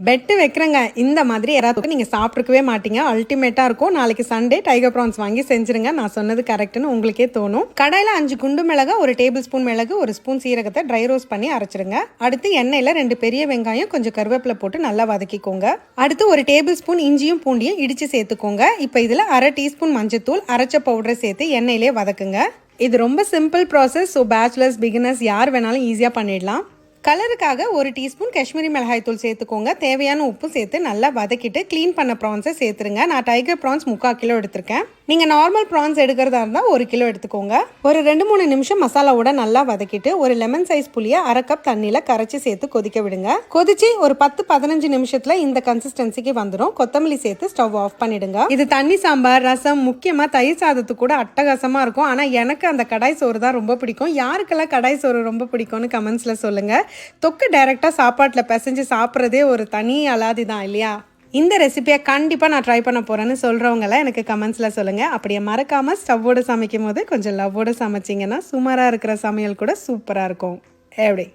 Bed வைக்கிறேங்க. இந்த மாதிரி யாராவது நீங்கள் சாப்பிட்ருக்கவே மாட்டீங்க. அல்டிமேட்டாக இருக்கும். நாளைக்கு சண்டே டைகர் ப்ரான்ஸ் வாங்கி செஞ்சுருங்க. நான் சொன்னது கரெக்டுன்னு உங்களுக்கே தோணும். கடாயில் 5 குண்டு மிளகா, 1 டேபிள் ஸ்பூன் மிளகு, 1 ஸ்பூன் சீரகத்தை ட்ரை ரோஸ்ட் பண்ணி அரைச்சிருங்க. அடுத்து எண்ணெயில் 2 பெரிய வெங்காயம், கொஞ்சம் கருவேப்பிலை போட்டு நல்லா வதக்கிக்கோங்க. அடுத்து 1 டேபிள் ஸ்பூன் இஞ்சியும் பூண்டியும் இடித்து சேர்த்துக்கோங்க. இப்போ இதில் 1/2 டீஸ்பூன் மஞ்சத்தூள், அரைச்ச பவுடரை சேர்த்து எண்ணெயிலே வதக்குங்க. இது ரொம்ப simple process. So bachelors, beginners யார் வேணாலும் ஈஸியாக பண்ணிடலாம். கலருக்காக 1 டீஸ்பூன் காஷ்மீரி மிளகாய் தூள் சேர்த்துக்கோங்க. தேவையான உப்பு சேர்த்து நல்லா வதக்கிட்டு க்ளீன் பண்ண ப்ரான்ஸை சேர்த்துருங்க. நான் டைகர் ப்ரான்ஸ் 3/4 கிலோ எடுத்திருக்கேன். நீங்கள் நார்மல் ப்ரான்ஸ் எடுக்கிறதா இருந்தால் 1 கிலோ எடுத்துக்கோங்க. ஒரு 2-3 நிமிஷம் மசாலாவோட நல்லா வதக்கிட்டு ஒரு லெமன் சைஸ் புளியை 1/2 கப் தண்ணியில் கரைச்சி சேர்த்து கொதிக்க விடுங்க. கொதிச்சு ஒரு 10-15 நிமிஷத்தில் இந்த கன்சிஸ்டன்சிக்கு வந்துடும். கொத்தமல்லி சேர்த்து ஸ்டவ் ஆஃப் பண்ணிடுங்க. இது தண்ணி சாம்பார், ரசம், முக்கியமாக தயிர் சாதத்துக்கு கூட அட்டகாசமாக இருக்கும். ஆனால் எனக்கு அந்த கடாய் சோறு தான் ரொம்ப பிடிக்கும். யாருக்கெல்லாம் கடாய் சோறு ரொம்ப பிடிக்கும்னு கமெண்ட்ஸில் சொல்லுங்கள். தொக்கு டைரெக்டாக சாப்பாட்டில் பிசைஞ்சு சாப்பிட்றதே ஒரு தனி அலாதி தான் இல்லையா? இந்த ரெசிபியை கண்டிப்பாக நான் ட்ரை பண்ண போகிறேன்னு சொல்கிறவங்களாம் எனக்கு கமெண்ட்ஸில் சொல்லுங்கள். அப்படியே மறக்காமல் ஸ்டவ்வோடு சமைக்கும் போது கொஞ்சம் லவ்வோடு சமைச்சிங்கன்னா சுமாராக இருக்கிற சமையல் கூட சூப்பராக இருக்கும். எப்படி?